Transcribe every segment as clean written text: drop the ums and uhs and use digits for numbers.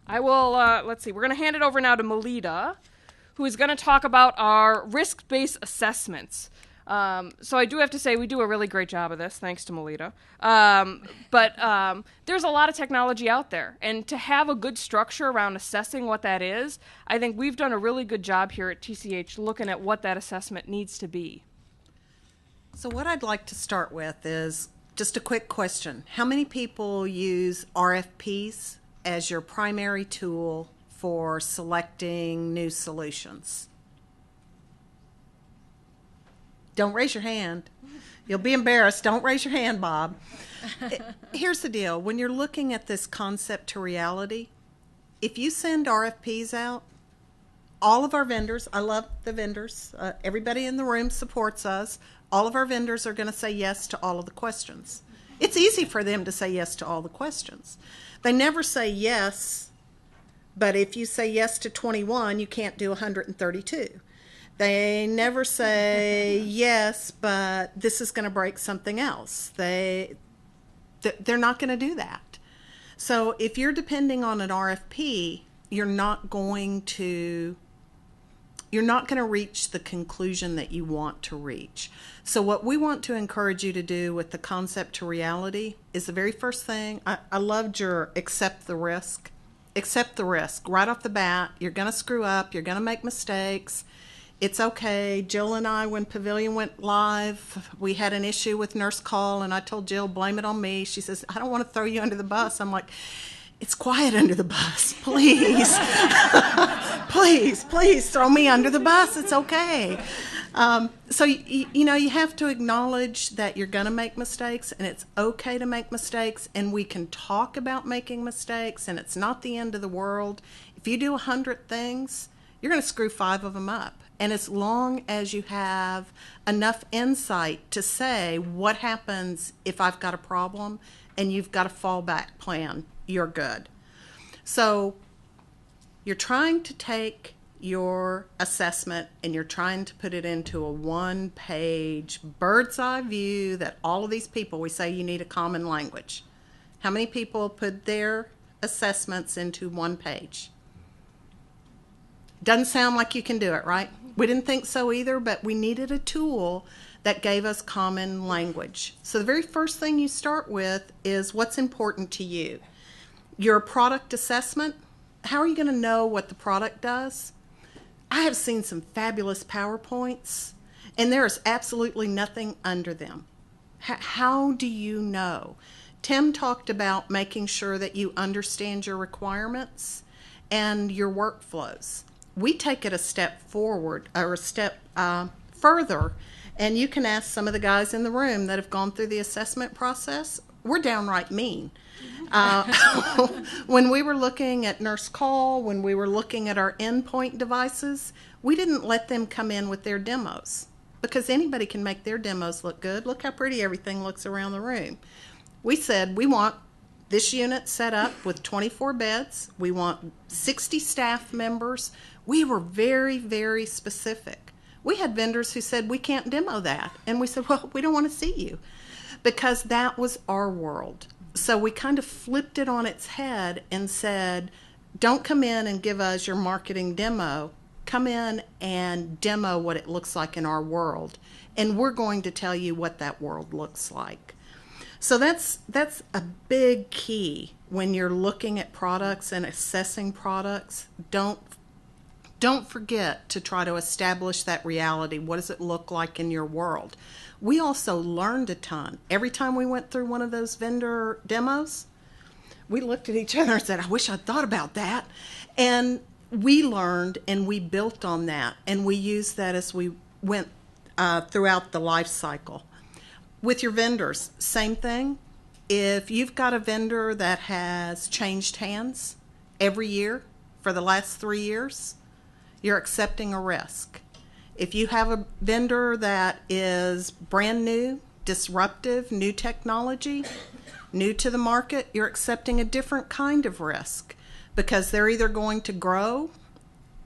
I will, let's see, we're going to hand it over now to Melita, who is going to talk about our risk-based assessments. So I do have to say we do a really great job of this, thanks to Melita. But there's a lot of technology out there, and to have a good structure around assessing what that is, I think we've done a really good job here at TCH looking at what that assessment needs to be. So what I'd like to start with is just a quick question. How many people use RFPs as your primary tool for selecting new solutions? Don't raise your hand. You'll be embarrassed. Don't raise your hand, Bob. Here's the deal. When you're looking at this concept to reality, if you send RFPs out, all of our vendors, I love the vendors, everybody in the room supports us, all of our vendors are going to say yes to all of the questions. It's easy for them to say yes to all the questions. They never say yes, but if you say yes to 21, you can't do 132. They never say yes, but this is going to break something else. They're not going to do that. So if you're depending on an RFP, you're not going to reach the conclusion that you want to reach. So what we want to encourage you to do with the concept to reality is the very first thing. I loved your accept the risk. Accept the risk. Right off the bat, you're going to screw up. You're going to make mistakes. It's okay. Jill and I, when Pavilion went live, we had an issue with nurse call, and I told Jill, blame it on me. She says, I don't want to throw you under the bus. I'm like, it's quiet under the bus, please. please throw me under the bus. It's okay. So, you have to acknowledge that you're going to make mistakes, and it's okay to make mistakes, and we can talk about making mistakes, and it's not the end of the world. If you do 100 things, you're going to screw 5 of them up. And as long as you have enough insight to say what happens if I've got a problem and you've got a fallback plan, you're good. So you're trying to take your assessment and you're trying to put it into a one-page bird's eye view that all of these people, we say you need a common language. How many people put their assessments into one page? Doesn't sound like you can do it, right? We didn't think so either, but we needed a tool that gave us common language. So the very first thing you start with is what's important to you. Your product assessment, how are you going to know what the product does? I have seen some fabulous PowerPoints, and there is absolutely nothing under them. How do you know? Tim talked about making sure that you understand your requirements and your workflows. We take it a step forward, or a step further, and you can ask some of the guys in the room that have gone through the assessment process. We're downright mean. When we were looking at nurse call, when we were looking at our endpoint devices, we didn't let them come in with their demos, because anybody can make their demos look good. Look how pretty everything looks around the room. We said we want this unit set up with 24 beds. We want 60 staff members. We were very, very specific. We had vendors who said, we can't demo that. And we said, well, we don't want to see you, because that was our world. So we kind of flipped it on its head and said, don't come in and give us your marketing demo. Come in and demo what it looks like in our world. And we're going to tell you what that world looks like. So that's a big key when you're looking at products and assessing products. Don't forget to try to establish that reality. What does it look like in your world? We also learned a ton. Every time we went through one of those vendor demos, we looked at each other and said, I wish I'd thought about that. And we learned and we built on that, and we used that as we went throughout the life cycle. With your vendors, same thing. If you've got a vendor that has changed hands every year for the last 3 years, you're accepting a risk. If you have a vendor that is brand new, disruptive, new technology, new to the market, you're accepting a different kind of risk, because they're either going to grow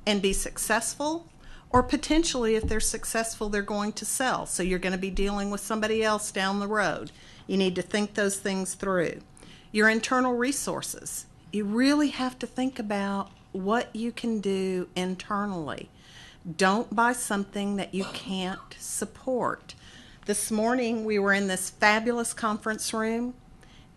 and be successful, or potentially if they're successful, they're going to sell. So you're going to be dealing with somebody else down the road. You need to think those things through. Your internal resources. you really have to think about what you can do internally. Don't buy something that you can't support. This morning we were in this fabulous conference room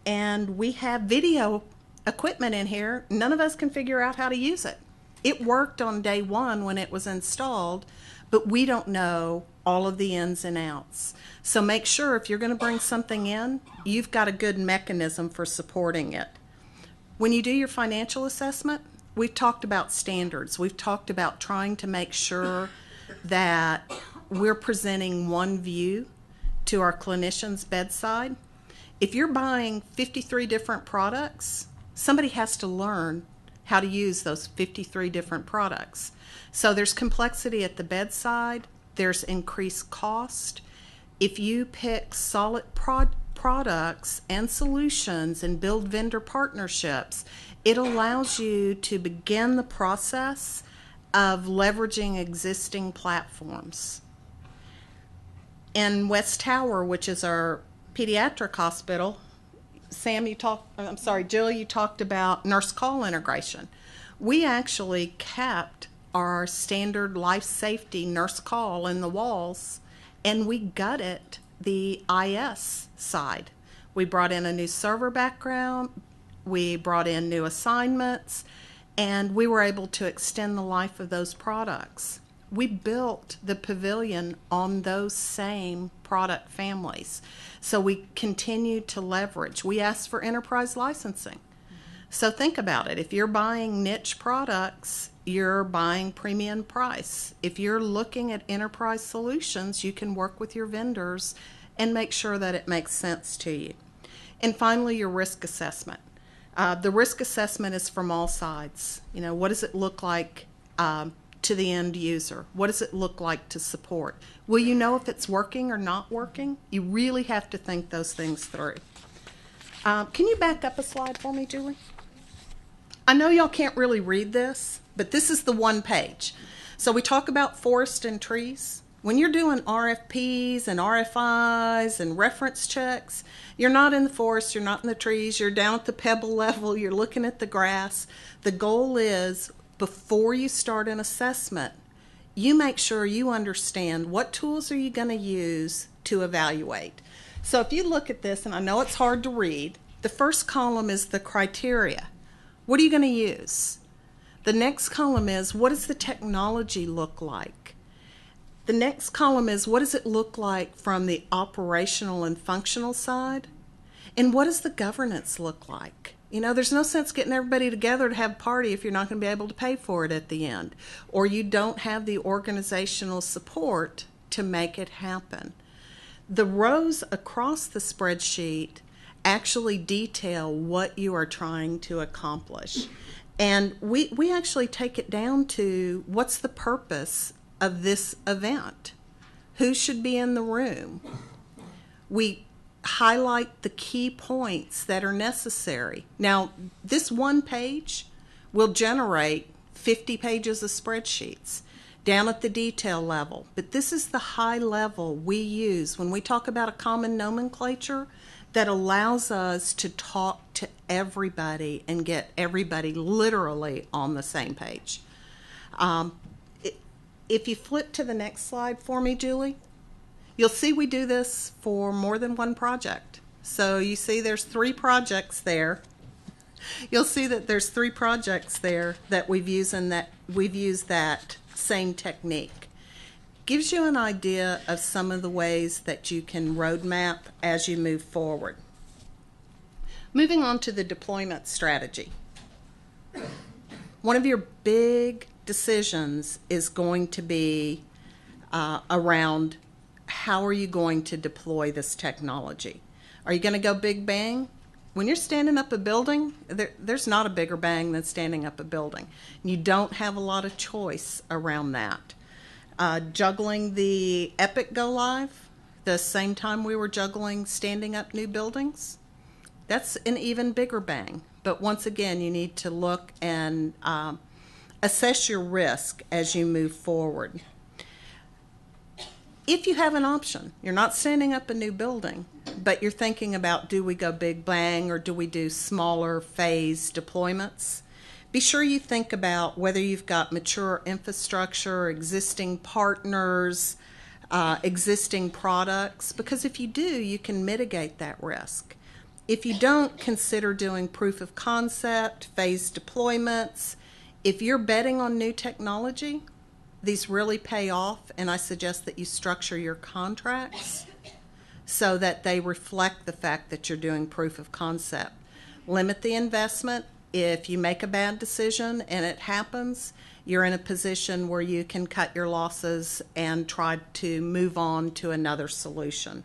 and we have video equipment in here. None of us can figure out how to use it. It worked on day one when it was installed, but we don't know all of the ins and outs. So make sure if you're going to bring something in, you've got a good mechanism for supporting it. When you do your financial assessment, we've talked about standards. We've talked about trying to make sure that we're presenting one view to our clinicians' bedside. If you're buying 53 different products, somebody has to learn how to use those 53 different products. So there's complexity at the bedside, there's increased cost. If you pick solid products and solutions and build vendor partnerships, it allows you to begin the process of leveraging existing platforms. In West Tower, which is our pediatric hospital, Jill, you talked about nurse call integration. We actually kept our standard life safety nurse call in the walls, and we gutted the IS side. We brought in a new server background, we brought in new assignments, and we were able to extend the life of those products. We built the pavilion on those same product families. So we continued to leverage. We asked for enterprise licensing. So think about it. If you're buying niche products, you're buying premium price. If you're looking at enterprise solutions, you can work with your vendors and make sure that it makes sense to you. And finally, your risk assessment. The risk assessment is from all sides. You know, what does it look like to the end user? What does it look like to support? Will you know if it's working or not working? You really have to think those things through. Can you back up a slide for me, Julie? I know y'all can't really read this, but this is the one page. So we talk about forest and trees. When you're doing RFPs and RFIs and reference checks, you're not in the forest, you're not in the trees, you're down at the pebble level, you're looking at the grass. The goal is, before you start an assessment, you make sure you understand what tools are you going to use to evaluate. So if you look at this, and I know it's hard to read, the first column is the criteria. What are you going to use? The next column is, what does the technology look like? The next column is, what does it look like from the operational and functional side? And what does the governance look like? You know, there's no sense getting everybody together to have a party if you're not going to be able to pay for it at the end, or you don't have the organizational support to make it happen. The rows across the spreadsheet actually detail what you are trying to accomplish. And we actually take it down to, what's the purpose of this event? Who should be in the room? We highlight the key points that are necessary. Now, this one page will generate 50 pages of spreadsheets down at the detail level. But this is the high level we use when we talk about a common nomenclature that allows us to talk to everybody and get everybody literally on the same page. If you flip to the next slide for me, Julie, you'll see we do this for more than one project. So you see there's 3 projects there. You'll see that there's 3 projects there that we've used that same technique. Gives you an idea of some of the ways that you can roadmap as you move forward. Moving on to the deployment strategy. One of your big decisions is going to be around, how are you going to deploy this technology? Are you going to go big bang? When you're standing up a building, there's not a bigger bang than standing up a building. You don't have a lot of choice around that. Juggling the Epic Go Live, the same time we were juggling standing up new buildings, that's an even bigger bang. But once again, you need to look and assess your risk as you move forward. If you have an option, you're not standing up a new building, but you're thinking about, do we go big bang or do we do smaller phase deployments? Be sure you think about whether you've got mature infrastructure, existing partners, existing products, because if you do, you can mitigate that risk. If you don't, consider doing proof of concept, phase deployments. If you're betting on new technology, these really pay off, and I suggest that you structure your contracts so that they reflect the fact that you're doing proof of concept. Limit the investment. If you make a bad decision and it happens, you're in a position where you can cut your losses and try to move on to another solution.